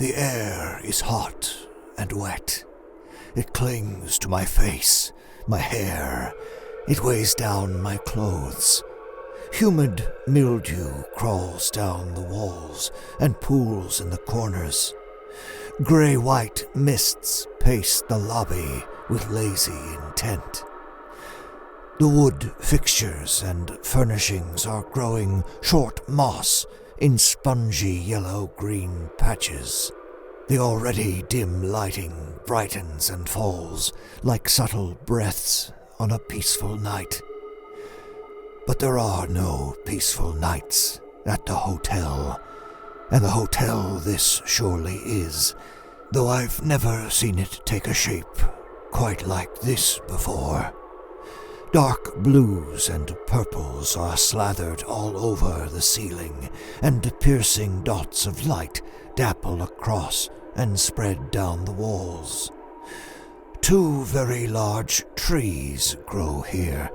The air is hot and wet. It clings to my face, my hair. It weighs down my clothes. Humid mildew crawls down the walls and pools in the corners. Grey-white mists pace the lobby with lazy intent. The wood fixtures and furnishings are growing short moss in spongy yellow-green patches. The already dim lighting brightens and falls like subtle breaths on a peaceful night. But there are no peaceful nights at the hotel, and the hotel this surely is, though I've never seen it take a shape quite like this before. Dark blues and purples are slathered all over the ceiling, and piercing dots of light dapple across and spread down the walls. 2 very large trees grow here,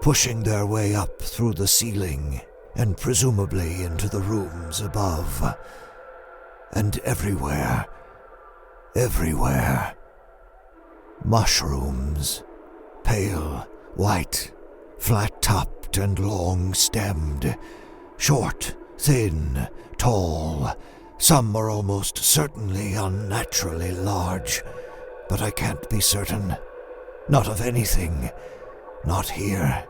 pushing their way up through the ceiling and presumably into the rooms above. And everywhere, mushrooms, pale, white, flat-topped and long-stemmed, short, thin, tall. Some are almost certainly unnaturally large, but I can't be certain. Not of anything. Not here.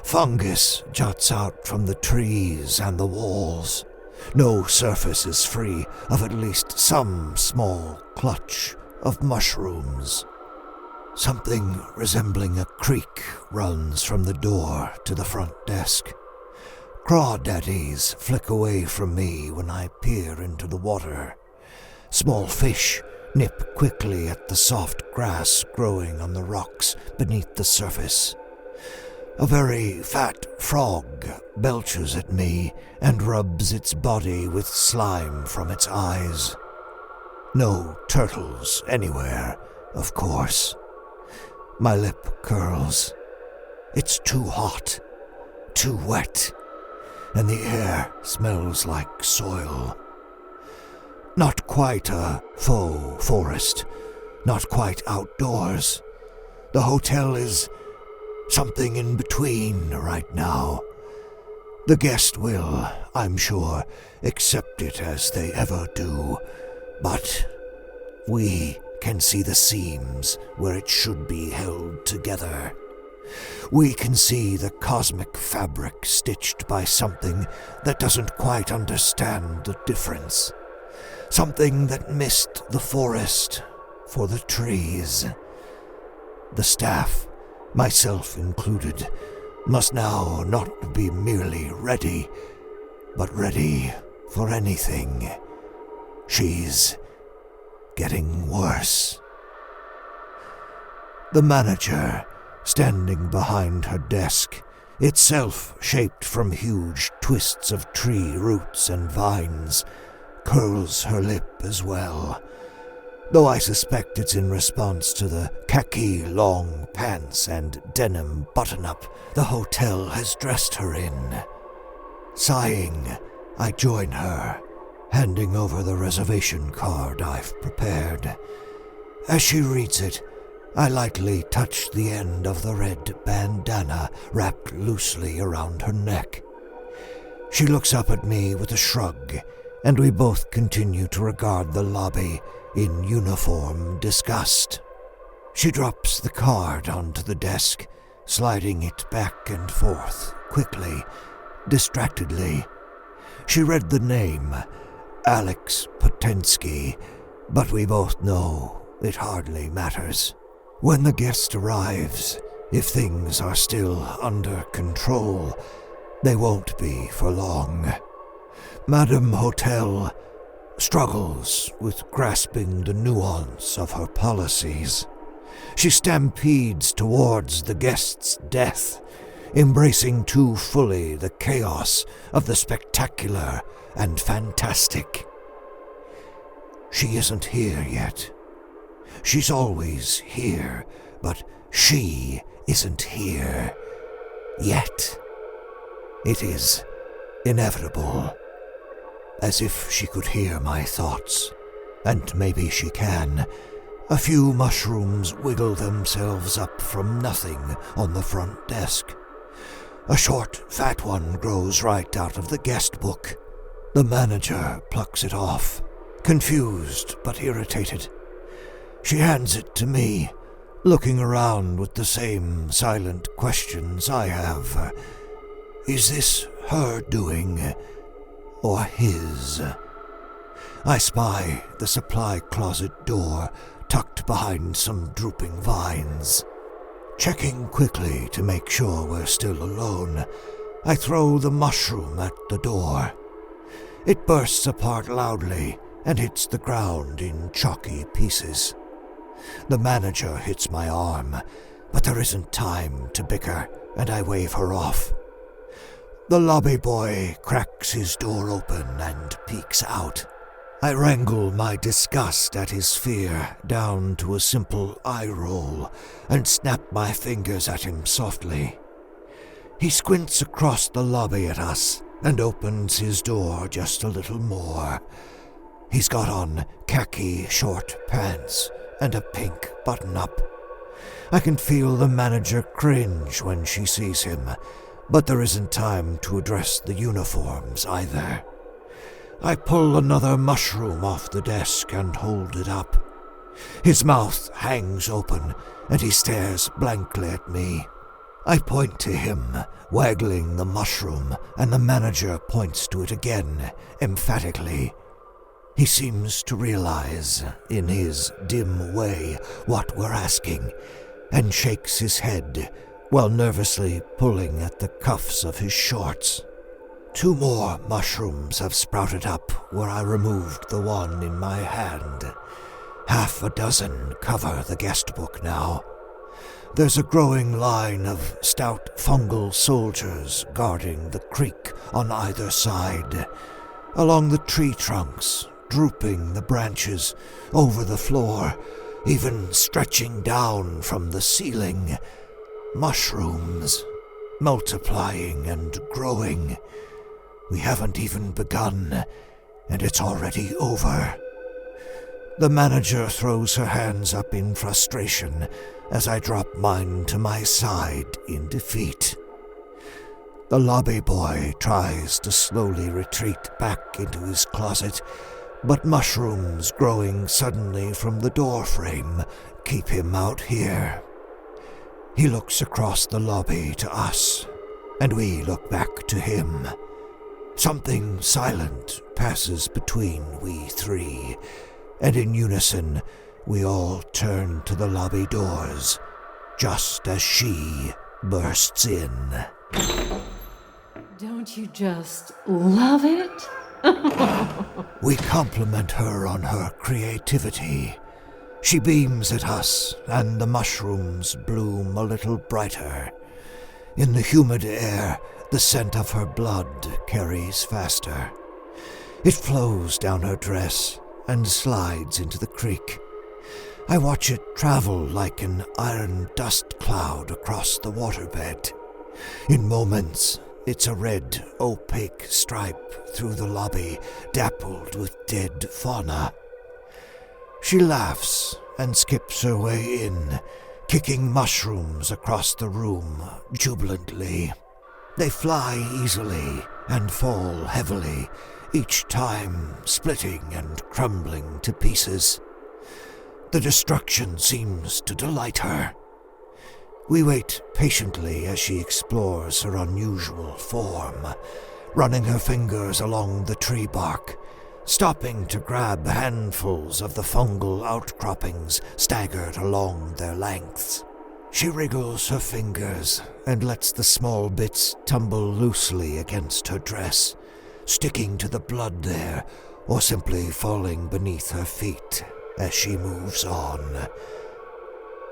Fungus juts out from the trees and the walls. No surface is free of at least some small clutch of mushrooms. Something resembling a creek runs from the door to the front desk. Crawdaddies flick away from me when I peer into the water. Small fish nip quickly at the soft grass growing on the rocks beneath the surface. A very fat frog belches at me and rubs its body with slime from its eyes. No turtles anywhere, of course. My lip curls. It's too hot, too wet, and the air smells like soil. Not quite a faux forest, not quite outdoors. The hotel is something in between right now. The guest will, I'm sure, accept it as they ever do, but we can see the seams where it should be held together. We can see the cosmic fabric stitched by something that doesn't quite understand the difference. Something that missed the forest for the trees. The staff, myself included, must now not be merely ready, but ready for anything. She's getting worse. The manager, standing behind her desk, itself shaped from huge twists of tree roots and vines, curls her lip as well, though I suspect it's in response to the khaki long pants and denim button-up the hotel has dressed her in. Sighing, I join her, handing over the reservation card I've prepared. As she reads it, I lightly touch the end of the red bandana wrapped loosely around her neck. She looks up at me with a shrug, and we both continue to regard the lobby in uniform disgust. She drops the card onto the desk, sliding it back and forth, quickly, distractedly. She read the name, Alex Potenski, but we both know it hardly matters. When the guest arrives, if things are still under control, they won't be for long. Madame Hotel struggles with grasping the nuance of her policies. She stampedes towards the guest's death, embracing too fully the chaos of the spectacular and fantastic. She isn't here yet. She's always here, but she isn't here yet. It is inevitable. As if she could hear my thoughts, And maybe she can. A few mushrooms wiggle themselves up from nothing on the front desk. A short, fat one grows right out of the guest book. The manager plucks it off, confused but irritated. She hands it to me, looking around with the same silent questions I have. Is this her doing, or his? I spy the supply closet door tucked behind some drooping vines. Checking quickly to make sure we're still alone, I throw the mushroom at the door. It bursts apart loudly and hits the ground in chalky pieces. The manager hits my arm, but there isn't time to bicker, and I wave her off. The lobby boy cracks his door open and peeks out. I wrangle my disgust at his fear down to a simple eye roll and snap my fingers at him softly. He squints across the lobby at us and opens his door just a little more. He's got on khaki short pants and a pink button-up. I can feel the manager cringe when she sees him, but there isn't time to address the uniforms either. I pull another mushroom off the desk and hold it up. His mouth hangs open, and he stares blankly at me. I point to him, waggling the mushroom, and the manager points to it again, emphatically. He seems to realize, in his dim way, what we're asking, and shakes his head, while nervously pulling at the cuffs of his shorts. 2 more mushrooms have sprouted up where I removed the one in my hand. 6 cover the guest book now. There's a growing line of stout fungal soldiers guarding the creek on either side. Along the tree trunks, drooping the branches, over the floor, even stretching down from the ceiling. Mushrooms, multiplying and growing. We haven't even begun, and it's already over. The manager throws her hands up in frustration as I drop mine to my side in defeat. The lobby boy tries to slowly retreat back into his closet, but mushrooms growing suddenly from the doorframe keep him out here. He looks across the lobby to us, and we look back to him. Something silent passes between we 3, and in unison we all turn to the lobby doors, just as she bursts in. Don't you just love it? We compliment her on her creativity. She beams at us, and the mushrooms bloom a little brighter. In the humid air, the scent of her blood carries faster. It flows down her dress and slides into the creek. I watch it travel like an iron dust cloud across the waterbed. In moments, it's a red, opaque stripe through the lobby, dappled with dead fauna. She laughs and skips her way in, kicking mushrooms across the room jubilantly. They fly easily and fall heavily, each time splitting and crumbling to pieces. The destruction seems to delight her. We wait patiently as she explores her unusual form, running her fingers along the tree bark, stopping to grab handfuls of the fungal outcroppings staggered along their lengths. She wriggles her fingers and lets the small bits tumble loosely against her dress, sticking to the blood there or simply falling beneath her feet as she moves on.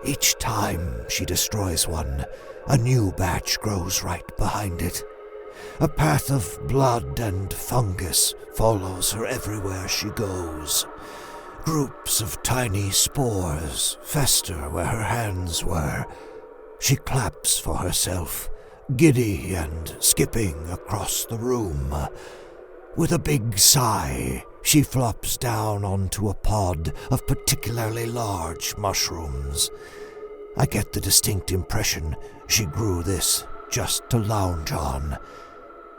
Each time she destroys one, a new batch grows right behind it. A path of blood and fungus follows her everywhere she goes. Groups of tiny spores fester where her hands were. She claps for herself, giddy and skipping across the room. With a big sigh, She flops down onto a pod of particularly large mushrooms. I get the distinct impression she grew this just to lounge on.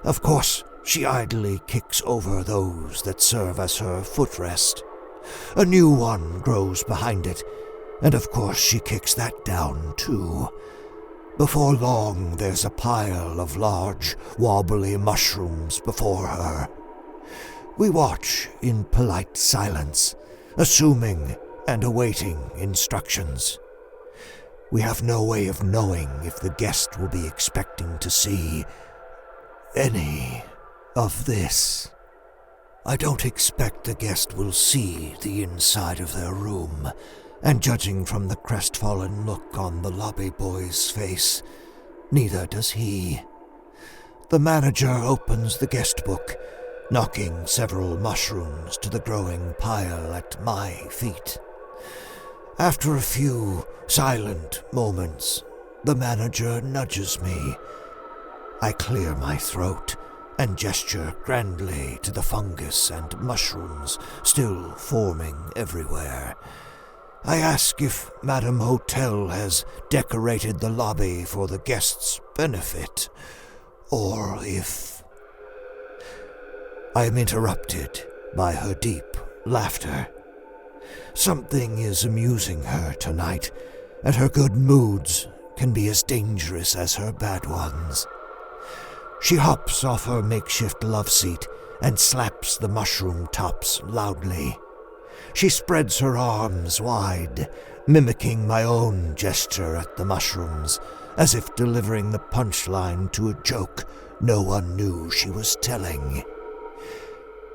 Of course, she idly kicks over those that serve as her footrest. A new one grows behind it, and of course she kicks that down too. Before long, there's a pile of large, wobbly mushrooms before her. We watch in polite silence, assuming and awaiting instructions. We have no way of knowing if the guest will be expecting to see any of this. I don't expect the guest will see the inside of their room, and judging from the crestfallen look on the lobby boy's face, neither does he. The manager opens the guest book, knocking several mushrooms to the growing pile at my feet. After a few silent moments, the manager nudges me. I clear my throat and gesture grandly to the fungus and mushrooms still forming everywhere. I ask if Madame Hotel has decorated the lobby for the guests' benefit, or if... I am interrupted by her deep laughter. Something is amusing her tonight, and her good moods can be as dangerous as her bad ones. She hops off her makeshift love seat and slaps the mushroom tops loudly. She spreads her arms wide, mimicking my own gesture at the mushrooms, as if delivering the punchline to a joke no one knew she was telling.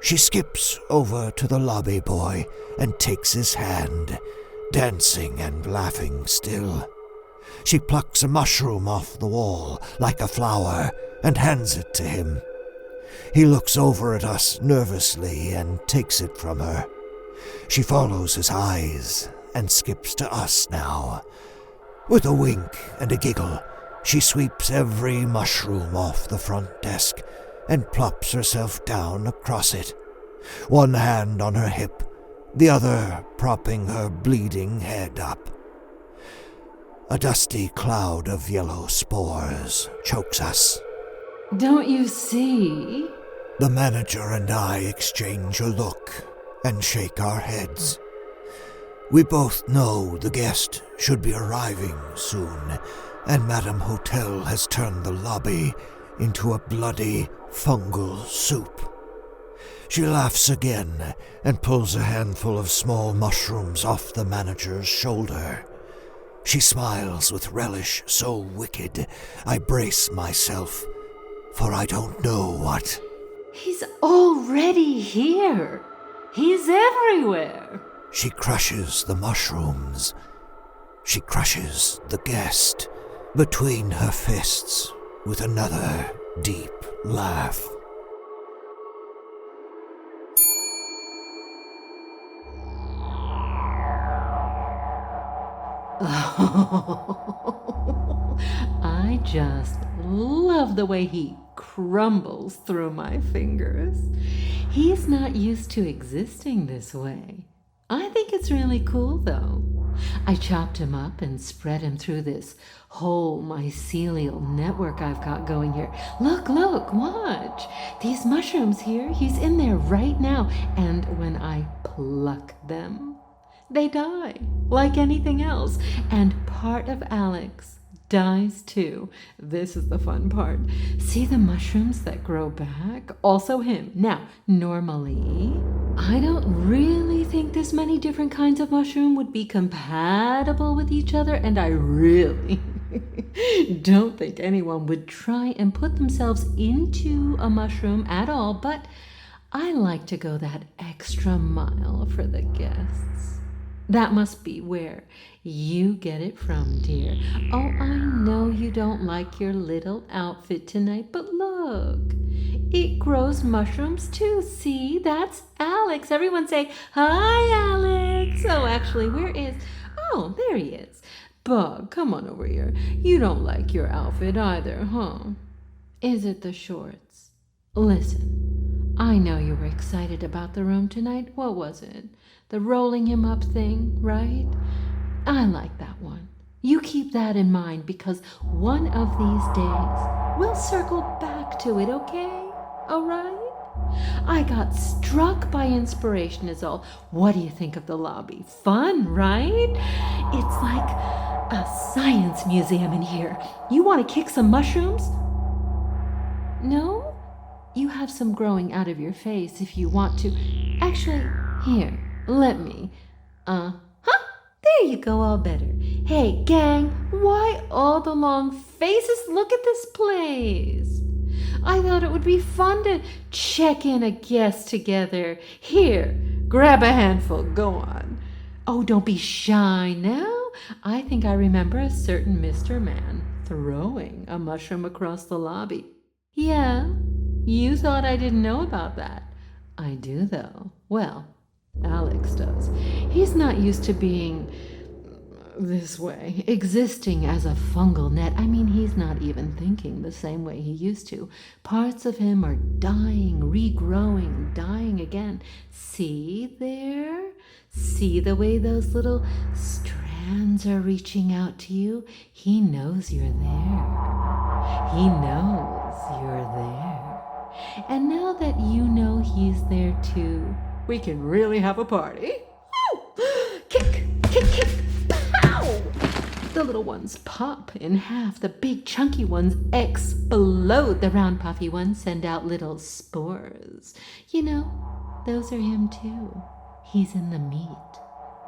She skips over to the lobby boy and takes his hand, dancing and laughing still. She plucks a mushroom off the wall like a flower and hands it to him. He looks over at us nervously and takes it from her. She follows his eyes and skips to us now. With a wink and a giggle, she sweeps every mushroom off the front desk and plops herself down across it, one hand on her hip, the other propping her bleeding head up. A dusty cloud of yellow spores chokes us. Don't you see? The manager and I exchange a look and shake our heads. We both know the guest should be arriving soon, and Madame Hotel has turned the lobby into a bloody fungal soup. She laughs again and pulls a handful of small mushrooms off the manager's shoulder. She smiles with relish so wicked I brace myself, for I don't know what. He's already here. He's everywhere. She crushes the mushrooms. She crushes the guest between her fists with another deep laugh. Oh, I just love the way he crumbles through my fingers. He's not used to existing this way. I think it's really cool, though. I chopped him up and spread him through this whole mycelial network I've got going here. Look, watch. These mushrooms here, he's in there right now. And when I pluck them, they die, like anything else. And part of Alex dies too. This is the fun part. See the mushrooms that grow back? Also him. Now, normally, I don't really think this many different kinds of mushroom would be compatible with each other, and I really don't think anyone would try and put themselves into a mushroom at all, but I like to go that extra mile for the guests. That must be where you get it from, dear. Oh, I know you don't like your little outfit tonight, but look, it grows mushrooms too. See, that's Alex. Everyone say, hi, Alex. Oh, actually, where is... Oh, there he is. Bug, come on over here. You don't like your outfit either, huh? Is it the shorts? Listen, I know you were excited about the room tonight. What was it? The rolling him up thing, right? I like that one. You keep that in mind because one of these days we'll circle back to it, okay? All right? I got struck by inspiration is all. What do you think of the lobby? Fun, right? It's like a science museum in here. You want to kick some mushrooms? No? You have some growing out of your face if you want to. Actually, here, let me. There you go, all better. Hey, gang, why all the long faces? Look at this place. I thought it would be fun to check in a guest together. Here, grab a handful, go on. Oh, don't be shy now. I think I remember a certain Mr. Man throwing a mushroom across the lobby. Yeah, you thought I didn't know about that. I do, though. Well, Alex does. He's not used to being this way, existing as a fungal net. I mean, he's not even thinking the same way he used to. Parts of him are dying, regrowing, dying again. See there? See the way those little strands are reaching out to you? He knows you're there. He knows you're there. And now that you know he's there too, we can really have a party. Woo! Kick, kick, kick. Pow! The little ones pop in half. The big chunky ones explode. The round puffy ones send out little spores. You know, those are him too. He's in the meat.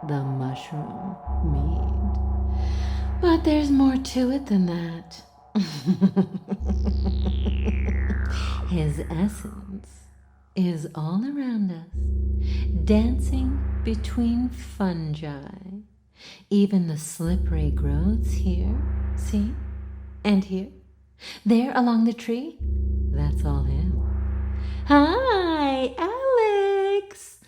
The mushroom meat. But there's more to it than that. His essence is all around us, dancing between fungi. Even the slippery growths here, see? And here. There along the tree. That's all him. Hi, Alex.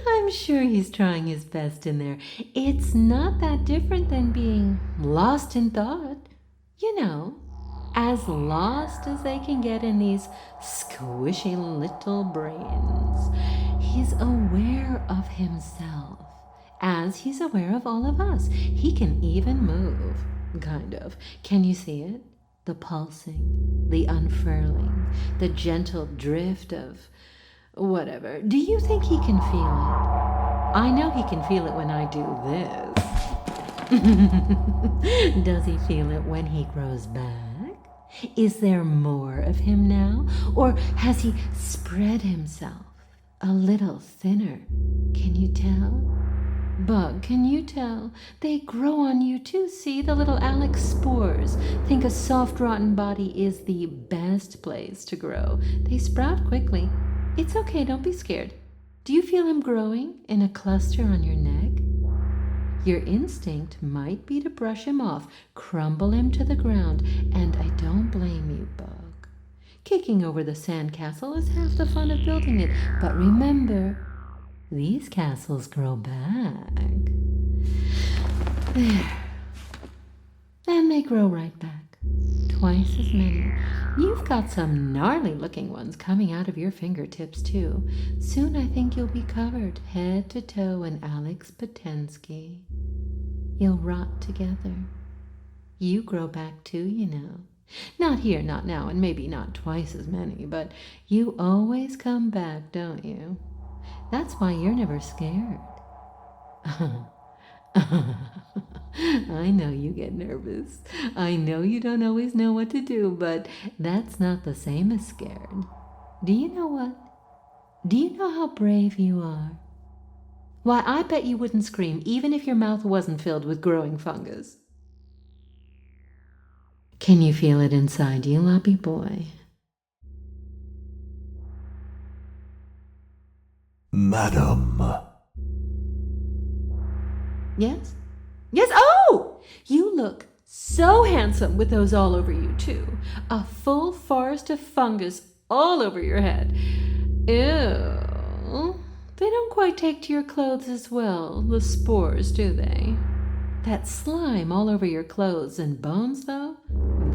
I'm sure he's trying his best in there. It's not that different than being lost in thought. You know, as lost as they can get in these squishy little brains. He's aware of himself, as he's aware of all of us. He can even move, kind of. Can you see it? The pulsing, the unfurling, the gentle drift of whatever. Do you think he can feel it? I know he can feel it when I do this. Does he feel it when he grows back? Is there more of him now? Or has he spread himself a little thinner? Can you tell? Bug, can you tell? They grow on you too, see? The little Alex spores. Think a soft, rotten body is the best place to grow. They sprout quickly. It's okay, don't be scared. Do you feel him growing in a cluster on your neck? Your instinct might be to brush him off, crumble him to the ground, and I don't blame you, Bug. Kicking over the sandcastle is half the fun of building it, but remember, these castles grow back. There. And they grow right back. Twice as many. You've got some gnarly-looking ones coming out of your fingertips, too. Soon I think you'll be covered, head to toe, in Alex Potenski. You'll rot together. You grow back, too, you know. Not here, not now, and maybe not twice as many, but you always come back, don't you? That's why you're never scared. I know you get nervous. I know you don't always know what to do, but that's not the same as scared. Do you know what? Do you know how brave you are? Why, I bet you wouldn't scream even if your mouth wasn't filled with growing fungus. Can you feel it inside you, Loppy boy? Madam. Yes? Yes? Oh! You look so handsome with those all over you, too. A full forest of fungus all over your head. Ew. They don't quite take to your clothes as well, the spores, do they? That slime all over your clothes and bones, though,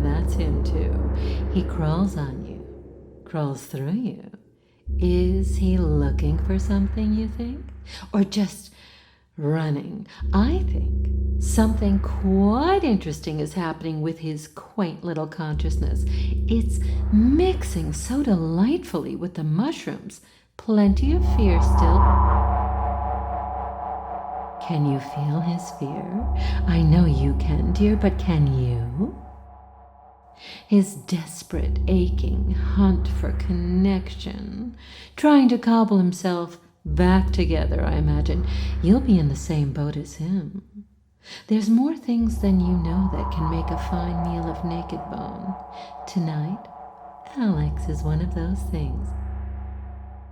that's him, too. He crawls on you, crawls through you. Is he looking for something, you think? Or just running? I think something quite interesting is happening with his quaint little consciousness. It's mixing so delightfully with the mushrooms. Plenty of fear still. Can you feel his fear? I know you can, dear, but can you? His desperate, aching hunt for connection, trying to cobble himself back together, I imagine. You'll be in the same boat as him. There's more things than you know that can make a fine meal of naked bone. Tonight, Alex is one of those things.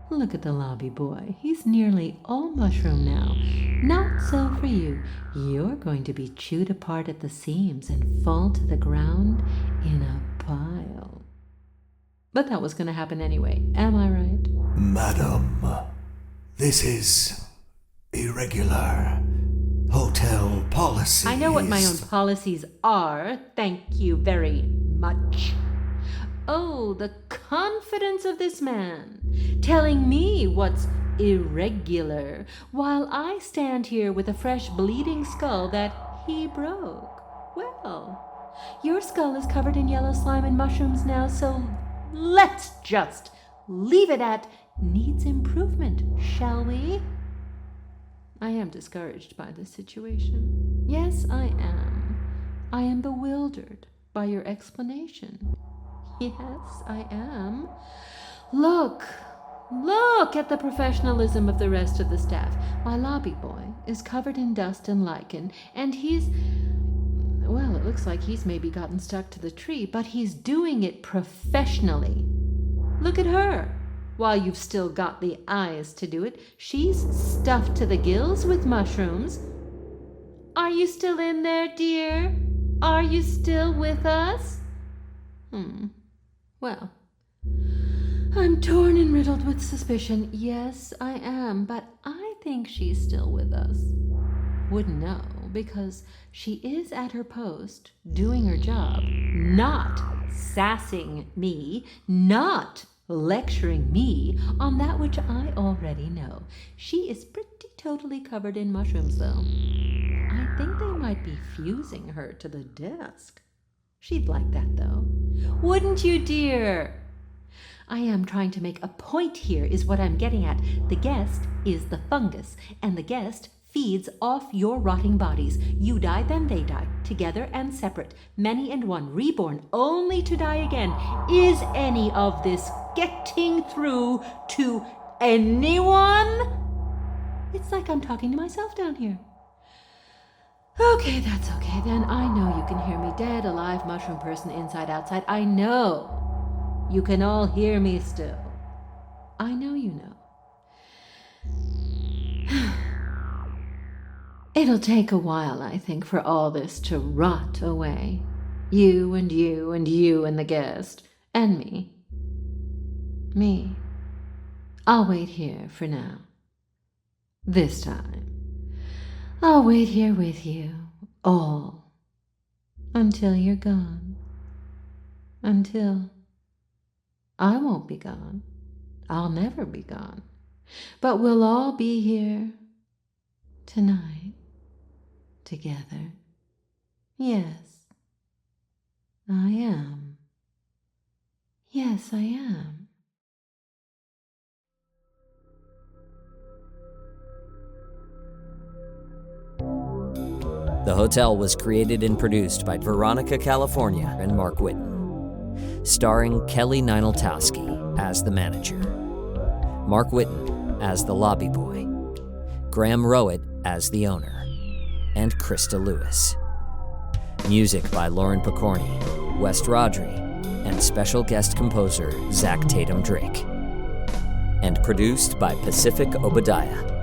Look at the lobby boy. He's nearly all mushroom now. Not so for you. You're going to be chewed apart at the seams and fall to the ground in a pile. But that was going to happen anyway. Am I right? Madam, this is irregular hotel policy. I know what my own policies are. Thank you very much. Oh, the confidence of this man, telling me what's irregular, while I stand here with a fresh bleeding skull that he broke. Well, your skull is covered in yellow slime and mushrooms now, so let's just leave it at needs improvement, shall we? I am discouraged by this situation. Yes, I am. I am bewildered by your explanation. Yes, I am. Look at the professionalism of the rest of the staff. My lobby boy is covered in dust and lichen, and well, it looks like he's maybe gotten stuck to the tree, but he's doing it professionally. Look at her. While you've still got the eyes to do it, she's stuffed to the gills with mushrooms. Are you still in there, dear? Are you still with us? Well, I'm torn and riddled with suspicion. Yes, I am, but I think she's still with us. Wouldn't know, because she is at her post, doing her job, not sassing me, not lecturing me on that which I already know. She is pretty totally covered in mushrooms, though. I think they might be fusing her to the desk. She'd like that, though. Wouldn't you, dear? I am trying to make a point here, is what I'm getting at. The guest is the fungus, and the guest feeds off your rotting bodies. You die, then they die, together and separate, many and one, reborn, only to die again. Is any of this getting through to anyone? It's like I'm talking to myself down here. Okay, that's okay then. I know you can hear me, dead, alive, mushroom person, inside, outside. I know you can all hear me still. I know you know. It'll take a while, I think, for all this to rot away. You and you and you and the guest. And me. Me. I'll wait here for now. This time. I'll wait here with you, all, until you're gone. Until I won't be gone. I'll never be gone. But we'll all be here tonight, together. Yes, I am. Yes, I am. The Hotel was created and produced by Veronica, California, and Mark Whitten, starring Kelly Nienaltowski as the manager, Mark Whitten as the lobby boy, Graham Rowat as the owner, and Christa Lewis. Music by Lauren Picorni, West Rodri, and special guest composer Zach Tatom-Drake. And produced by Pacific Obadiah.